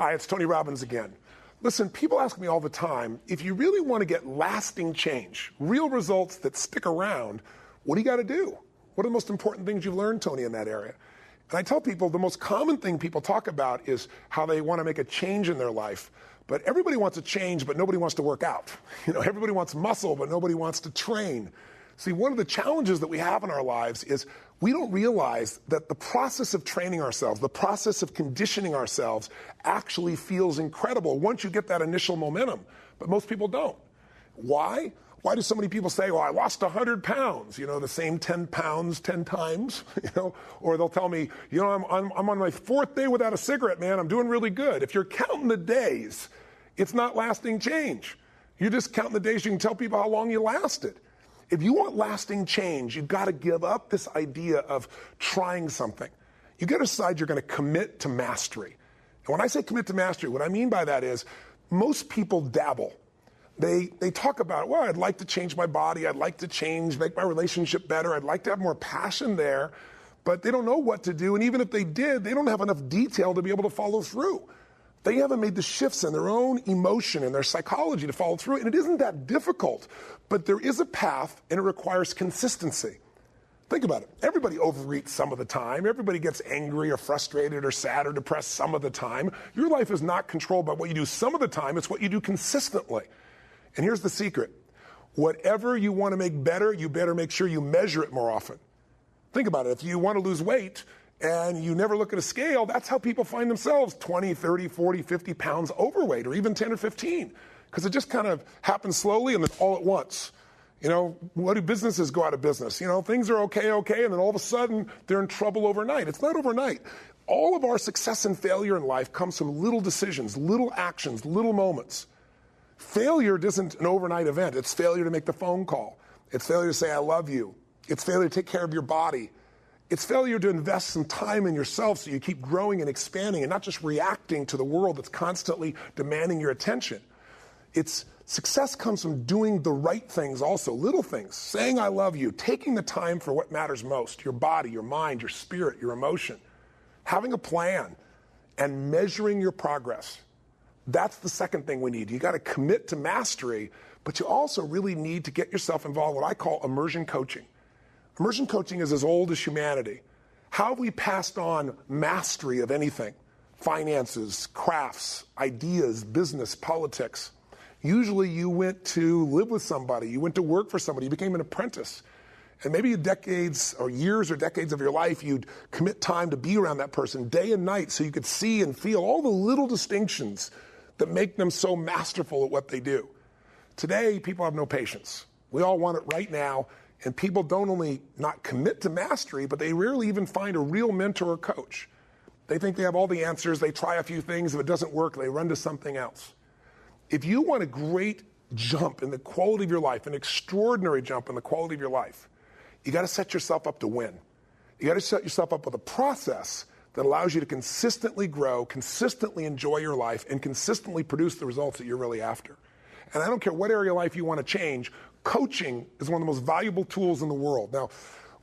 Hi, it's Tony Robbins again. Listen, people ask me all the time, if you really want to get lasting change, real results that stick around, what do you got to do? What are the most important things you've learned, Tony, in that area? And I tell people the most common thing people talk about is how they want to make a change in their life. But everybody wants a change, but nobody wants to work out. Everybody wants muscle, but nobody wants to train. See, one of the challenges that we have in our lives is we don't realize that the process of training ourselves, the process of conditioning ourselves actually feels incredible once you get that initial momentum. But most people don't. Why? Why do so many people say, well, I lost 100 pounds, the same 10 pounds 10 times, or they'll tell me, I'm on my 4th day without a cigarette, man, I'm doing really good. If you're counting the days, it's not lasting change. You're just counting the days you can tell people how long you lasted. If you want lasting change, you've got to give up this idea of trying something. You got to decide you're going to commit to mastery. And when I say commit to mastery, what I mean by that is most people dabble. They talk about, well, I'd like to change my body. I'd like to make my relationship better. I'd like to have more passion there. But they don't know what to do. And even if they did, they don't have enough detail to be able to follow through. They haven't made the shifts in their own emotion and their psychology to follow through. And it isn't that difficult. But there is a path, and it requires consistency. Think about it. Everybody overeats some of the time. Everybody gets angry or frustrated or sad or depressed some of the time. Your life is not controlled by what you do some of the time. It's what you do consistently. And here's the secret. Whatever you want to make better, you better make sure you measure it more often. Think about it. If you want to lose weight and you never look at a scale, that's how people find themselves 20, 30, 40, 50 pounds overweight, or even 10 or 15. Because it just kind of happens slowly and then all at once. What do businesses go out of business? Things are okay, and then all of a sudden they're in trouble overnight. It's not overnight. All of our success and failure in life comes from little decisions, little actions, little moments. Failure isn't an overnight event. It's failure to make the phone call. It's failure to say, I love you. It's failure to take care of your body. It's failure to invest some time in yourself so you keep growing and expanding and not just reacting to the world that's constantly demanding your attention. Success comes from doing the right things also, little things, saying I love you, taking the time for what matters most, your body, your mind, your spirit, your emotion, having a plan, and measuring your progress. That's the second thing we need. You got to commit to mastery, but you also really need to get yourself involved in what I call immersion coaching. Immersion coaching is as old as humanity. How have we passed on mastery of anything? Finances, crafts, ideas, business, politics. Usually you went to live with somebody, you went to work for somebody, you became an apprentice. And maybe decades or years or decades of your life, you'd commit time to be around that person day and night so you could see and feel all the little distinctions that make them so masterful at what they do. Today, people have no patience. We all want it right now, and people don't only not commit to mastery, but they rarely even find a real mentor or coach. They think they have all the answers, they try a few things, if it doesn't work, they run to something else. If you want a great jump in the quality of your life, an extraordinary jump in the quality of your life, you got to set yourself up to win. You got to set yourself up with a process that allows you to consistently grow, consistently enjoy your life, and consistently produce the results that you're really after. And I don't care what area of life you want to change, coaching is one of the most valuable tools in the world. Now,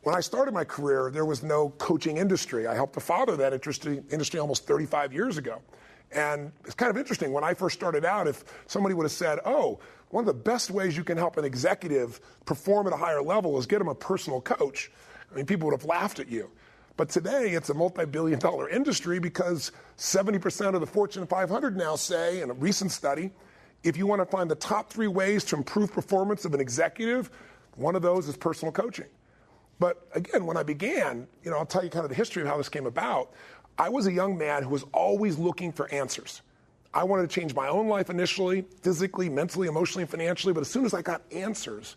when I started my career, there was no coaching industry. I helped to father that industry almost 35 years ago. And it's kind of interesting. When I first started out, if somebody would have said, one of the best ways you can help an executive perform at a higher level is get them a personal coach, people would have laughed at you. But today, it's a multi-billion-dollar industry because 70% of the Fortune 500 now say, in a recent study, if you want to find the top 3 ways to improve performance of an executive, one of those is personal coaching. But again, when I began, I'll tell you kind of the history of how this came about. I was a young man who was always looking for answers. I wanted to change my own life initially, physically, mentally, emotionally, and financially, but as soon as I got answers,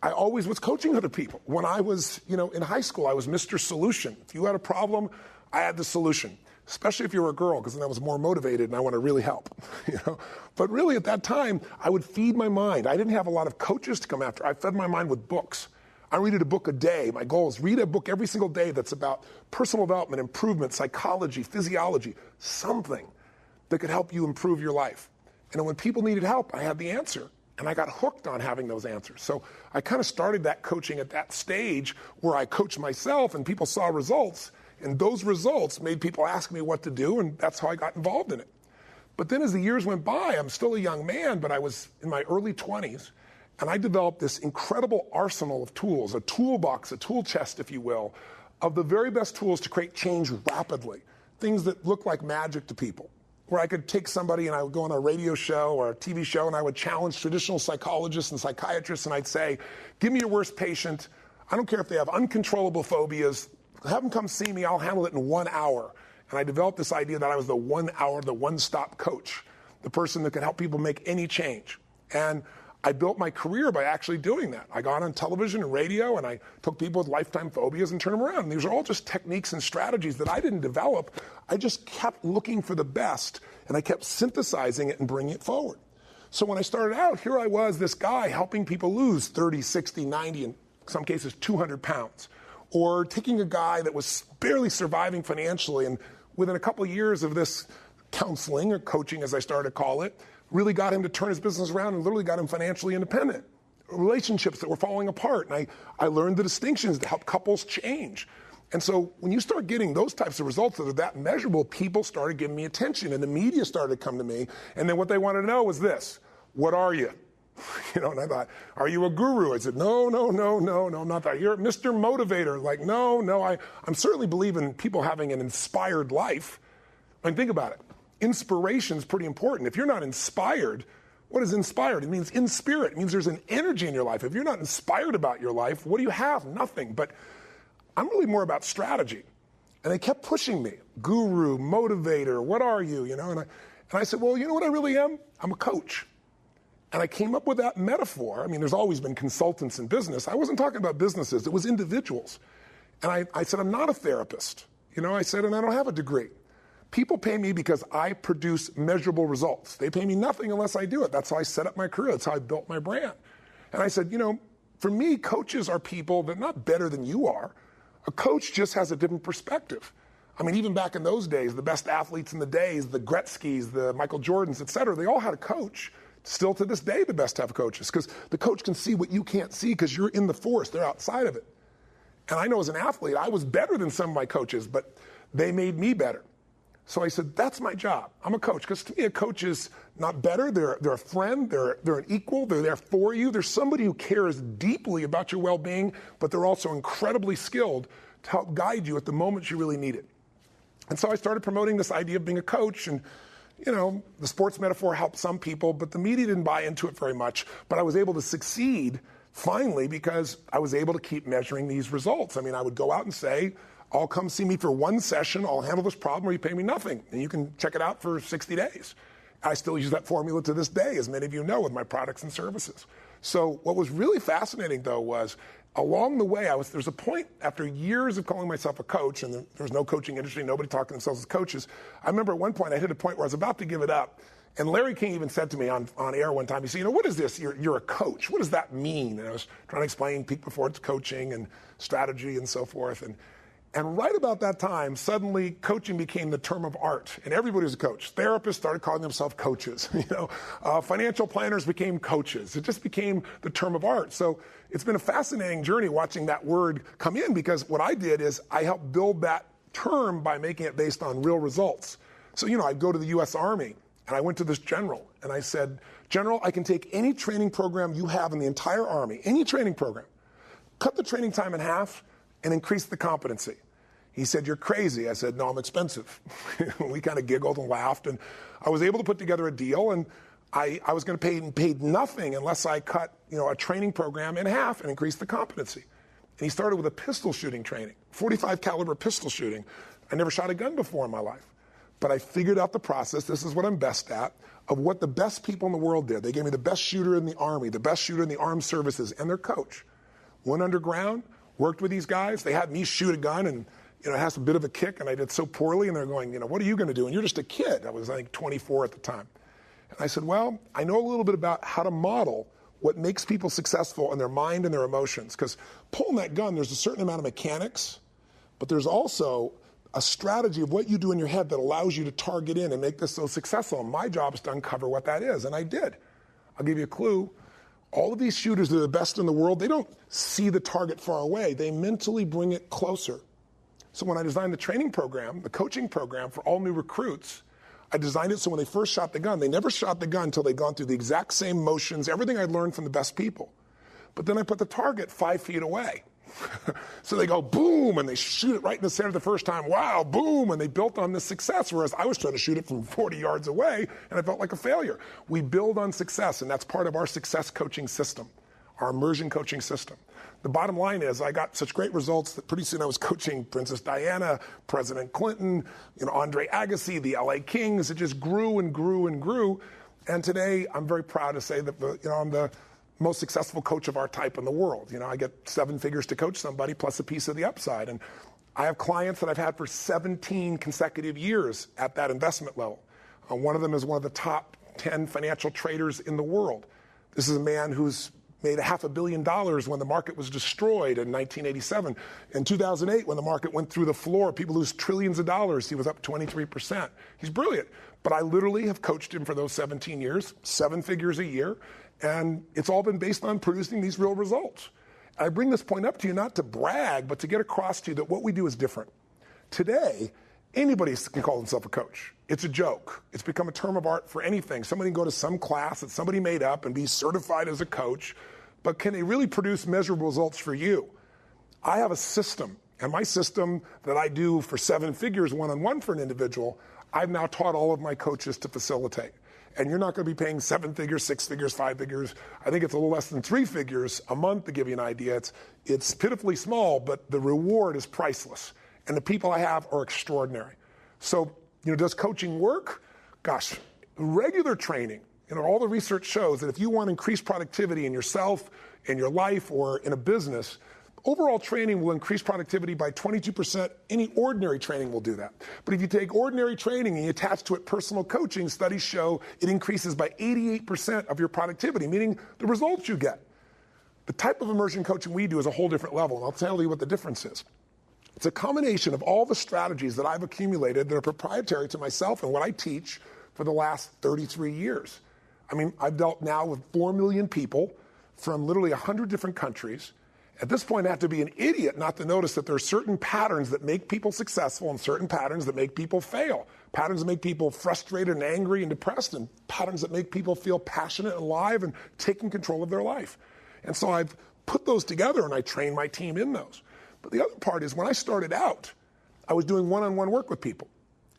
I always was coaching other people. When I was, in high school, I was Mr. Solution. If you had a problem, I had the solution, especially if you were a girl, because then I was more motivated and I want to really help. But really at that time, I would feed my mind. I didn't have a lot of coaches to come after. I fed my mind with books. I read a book a day. My goal is read a book every single day that's about personal development, improvement, psychology, physiology, something that could help you improve your life. And when people needed help, I had the answer. And I got hooked on having those answers. So I kind of started that coaching at that stage where I coached myself and people saw results. And those results made people ask me what to do, and that's how I got involved in it. But then as the years went by, I'm still a young man, but I was in my early 20s, and I developed this incredible arsenal of tools, a toolbox, a tool chest, if you will, of the very best tools to create change rapidly, things that look like magic to people, where I could take somebody and I would go on a radio show or a TV show and I would challenge traditional psychologists and psychiatrists and I'd say, give me your worst patient. I don't care if they have uncontrollable phobias. Have them come see me. I'll handle it in 1 hour. And I developed this idea that I was the 1 hour, the one-stop coach, the person that could help people make any change. And I built my career by actually doing that. I got on television and radio, and I took people with lifetime phobias and turned them around. And these are all just techniques and strategies that I didn't develop. I just kept looking for the best, and I kept synthesizing it and bringing it forward. So when I started out, here I was, this guy helping people lose 30, 60, 90, in some cases 200 pounds. Or taking a guy that was barely surviving financially, and within a couple of years of this counseling or coaching, as I started to call it, really got him to turn his business around and literally got him financially independent. Relationships that were falling apart. And I learned the distinctions to help couples change. And so when you start getting those types of results that are that measurable, people started giving me attention and the media started to come to me. And then what they wanted to know was this: what are you? And I thought, are you a guru? I said, no, I'm not that. You're Mr. Motivator. Like, no, I'm certainly believing in people having an inspired life. I mean, think about it. Inspiration is pretty important. If you're not inspired, what is inspired? It means in spirit. It means there's an energy in your life. If you're not inspired about your life, what do you have? Nothing. But I'm really more about strategy. And they kept pushing me. Guru, motivator, what are you? And I said, well, you know what I really am? I'm a coach. And I came up with that metaphor. I mean, there's always been consultants in business. I wasn't talking about businesses. It was individuals. And I said, I'm not a therapist. I said, and I don't have a degree. People pay me because I produce measurable results. They pay me nothing unless I do it. That's how I set up my career. That's how I built my brand. And I said, for me, coaches are people that are not better than you are. A coach just has a different perspective. I mean, even back in those days, the best athletes in the days, the Gretzkys, the Michael Jordans, et cetera, they all had a coach. Still to this day, the best have coaches, because the coach can see what you can't see because you're in the forest, they're outside of it. And I know as an athlete, I was better than some of my coaches, but they made me better. So I said, that's my job. I'm a coach, because to me, a coach is not better. They're a friend, they're an equal, they're there for you. There's somebody who cares deeply about your well-being, but they're also incredibly skilled to help guide you at the moment you really need it. And so I started promoting this idea of being a coach, and the sports metaphor helped some people, but the media didn't buy into it very much. But I was able to succeed finally because I was able to keep measuring these results. I mean, I would go out and say, I'll come see me for one session, I'll handle this problem, or you pay me nothing. And you can check it out for 60 days. I still use that formula to this day, as many of you know, with my products and services. So what was really fascinating, though, was along the way, there's a point after years of calling myself a coach, and there was no coaching industry, nobody talking themselves as coaches. I remember at one point I hit a point where I was about to give it up. And Larry King even said to me on air one time, he said, what is this? You're a coach. What does that mean? And I was trying to explain peak performance coaching and strategy and so forth. And right about that time, suddenly coaching became the term of art, and everybody was a coach. Therapists started calling themselves coaches. Financial planners became coaches. It just became the term of art. So it's been a fascinating journey watching that word come in, because what I did is I helped build that term by making it based on real results. So, I'd go to the U.S. Army, and I went to this general, and I said, General, I can take any training program you have in the entire Army, any training program, cut the training time in half, and increase the competency. He said, you're crazy. I said, no, I'm expensive. We kind of giggled and laughed, and I was able to put together a deal, and I was going to pay nothing unless I cut a training program in half and increase the competency. And he started with a pistol shooting training, 45 caliber pistol shooting. I never shot a gun before in my life, but I figured out the process. This is what I'm best at, of what the best people in the world did. They gave me the best shooter in the Army, the best shooter in the armed services, and their coach. Went underground, worked with these guys. They had me shoot a gun, and it has a bit of a kick, and I did so poorly, and they're going, what are you going to do? And you're just a kid. I was, 24 at the time. And I said, well, I know a little bit about how to model what makes people successful in their mind and their emotions. Because pulling that gun, there's a certain amount of mechanics, but there's also a strategy of what you do in your head that allows you to target in and make this so successful. And my job is to uncover what that is, and I did. I'll give you a clue. All of these shooters that are the best in the world, they don't see the target far away. They mentally bring it closer. So when I designed the training program, the coaching program for all new recruits, I designed it so when they first shot the gun, they never shot the gun until they'd gone through the exact same motions, everything I'd learned from the best people. But then I put the target 5 feet away. So they go boom, and they shoot it right in the center the first time. Wow, boom, and they built on this success, whereas I was trying to shoot it from 40 yards away, and I felt like a failure. We build on success, and that's part of our success coaching system, our immersion coaching system. The bottom line is I got such great results that pretty soon I was coaching Princess Diana, President Clinton, Andre Agassi, the LA Kings. It just grew and grew and grew. And today I'm very proud to say that I'm the most successful coach of our type in the world. I get 7 figures to coach somebody plus a piece of the upside. And I have clients that I've had for 17 consecutive years at that investment level. One of them is one of the top 10 financial traders in the world. This is a man who's made $500 million when the market was destroyed in 1987. In 2008, when the market went through the floor, people lose trillions of dollars. He was up 23%. He's brilliant. But I literally have coached him for those 17 years, 7 figures a year, and it's all been based on producing these real results. I bring this point up to you not to brag, but to get across to you that what we do is different. Today, anybody can call themselves a coach. It's a joke. It's become a term of art for anything. Somebody can go to some class that somebody made up and be certified as a coach, but can they really produce measurable results for you? I have a system, and my system that I do for 7 figures one-on-one for an individual, I've now taught all of my coaches to facilitate. And you're not going to be paying 7 figures, 6 figures, 5 figures. I think it's a little less than 3 figures a month, to give you an idea. It's pitifully small, but the reward is priceless. And the people I have are extraordinary. So, does coaching work? Gosh, regular training. All the research shows that if you want to increase productivity in yourself, in your life, or in a business, overall training will increase productivity by 22%. Any ordinary training will do that. But if you take ordinary training and you attach to it personal coaching, studies show it increases by 88% of your productivity, meaning the results you get. The type of immersion coaching we do is a whole different level, and I'll tell you what the difference is. It's a combination of all the strategies that I've accumulated that are proprietary to myself and what I teach for the last 33 years. I've dealt now with 4 million people from literally 100 different countries. At this point, I have to be an idiot not to notice that there are certain patterns that make people successful and certain patterns that make people fail. Patterns that make people frustrated and angry and depressed, and patterns that make people feel passionate and alive and taking control of their life. And so I've put those together and I train my team in those. But the other part is when I started out, I was doing one-on-one work with people.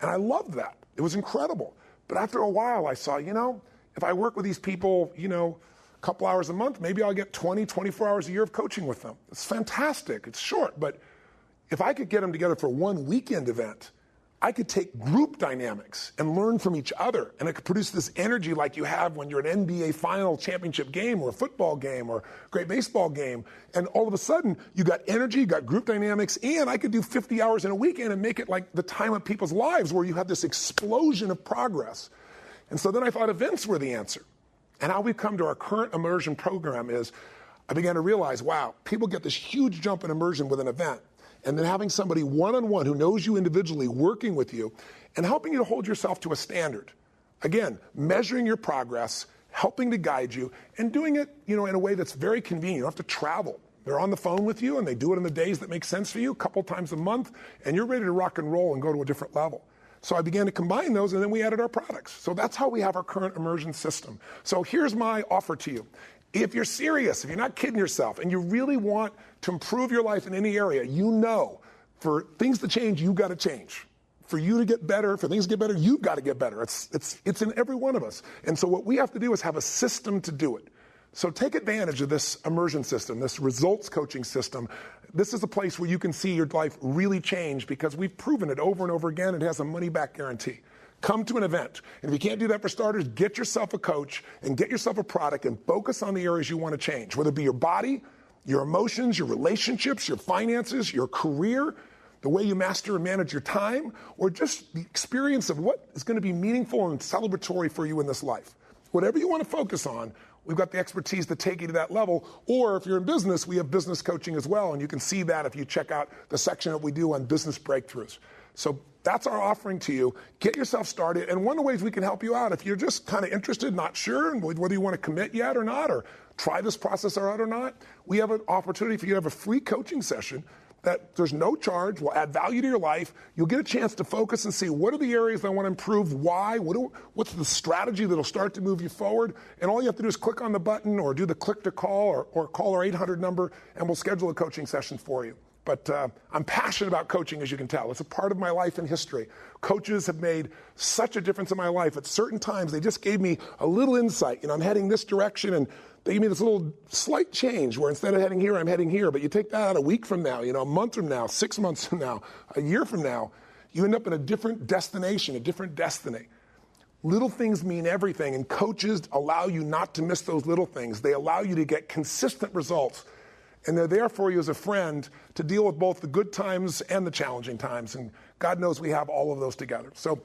And I loved that. It was incredible. But after a while, I saw, if I work with these people, a couple hours a month, maybe I'll get 20, 24 hours a year of coaching with them. It's fantastic. It's short. But if I could get them together for one weekend event, I could take group dynamics and learn from each other. And it could produce this energy like you have when you're an NBA final championship game or a football game or a great baseball game. And all of a sudden, you got energy, you got group dynamics, and I could do 50 hours in a weekend and make it like the time of people's lives where you have this explosion of progress. And so then I thought events were the answer. And how we've come to our current immersion program is I began to realize, wow, people get this huge jump in immersion with an event. And then having somebody one-on-one who knows you individually working with you and helping you to hold yourself to a standard. Again, measuring your progress, helping to guide you, and doing it, in a way that's very convenient. You don't have to travel. They're on the phone with you, and they do it in the days that make sense for you, a couple times a month, and you're ready to rock and roll and go to a different level. So I began to combine those, and then we added our products. So that's how we have our current immersion system. So here's my offer to you. If you're serious, if you're not kidding yourself, and you really want to improve your life in any area, for things to change, you've got to change. For you to get better, for things to get better, you've got to get better. It's in every one of us. And so what we have to do is have a system to do it. So take advantage of this immersion system, this results coaching system. This is a place where you can see your life really change because we've proven it over and over again. It has a money-back guarantee. Come to an event. And if you can't do that for starters, get yourself a coach and get yourself a product and focus on the areas you want to change, whether it be your body, your emotions, your relationships, your finances, your career, the way you master and manage your time, or just the experience of what is going to be meaningful and celebratory for you in this life. Whatever you want to focus on, we've got the expertise to take you to that level. Or if you're in business, we have business coaching as well. And you can see that if you check out the section that we do on business breakthroughs. So that's our offering to you. Get yourself started. And one of the ways we can help you out, if you're just kind of interested, not sure whether you want to commit yet or not, or try this process out or not, we have an opportunity for you to have a free coaching session that there's no charge, will add value to your life. You'll get a chance to focus and see what are the areas I want to improve, why, what's the strategy that'll start to move you forward. And all you have to do is click on the button or do the click to call or call our 800 number, and we'll schedule a coaching session for you. But I'm passionate about coaching, as you can tell. It's a part of my life and history. Coaches have made such a difference in my life. At certain times, they just gave me a little insight. I'm heading this direction, and they give me this little slight change where instead of heading here, I'm heading here. But you take that out a week from now, a month from now, 6 months from now, a year from now, you end up in a different destination, a different destiny. Little things mean everything, and coaches allow you not to miss those little things. They allow you to get consistent results, and they're there for you as a friend to deal with both the good times and the challenging times, and God knows we have all of those together. So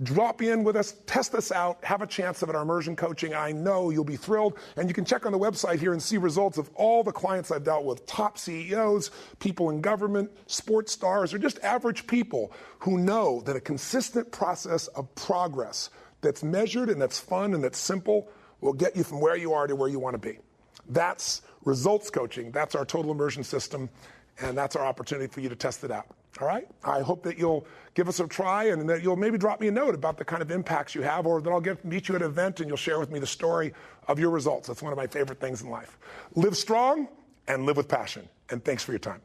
drop in with us, test us out, have a chance of it, our immersion coaching. I know you'll be thrilled. And you can check on the website here and see results of all the clients I've dealt with, top CEOs, people in government, sports stars, or just average people who know that a consistent process of progress that's measured and that's fun and that's simple will get you from where you are to where you want to be. That's results coaching. That's our total immersion system, and that's our opportunity for you to test it out. All right? I hope that you'll give us a try and that you'll maybe drop me a note about the kind of impacts you have, or that I'll meet you at an event and you'll share with me the story of your results. That's one of my favorite things in life. Live strong and live with passion. And thanks for your time.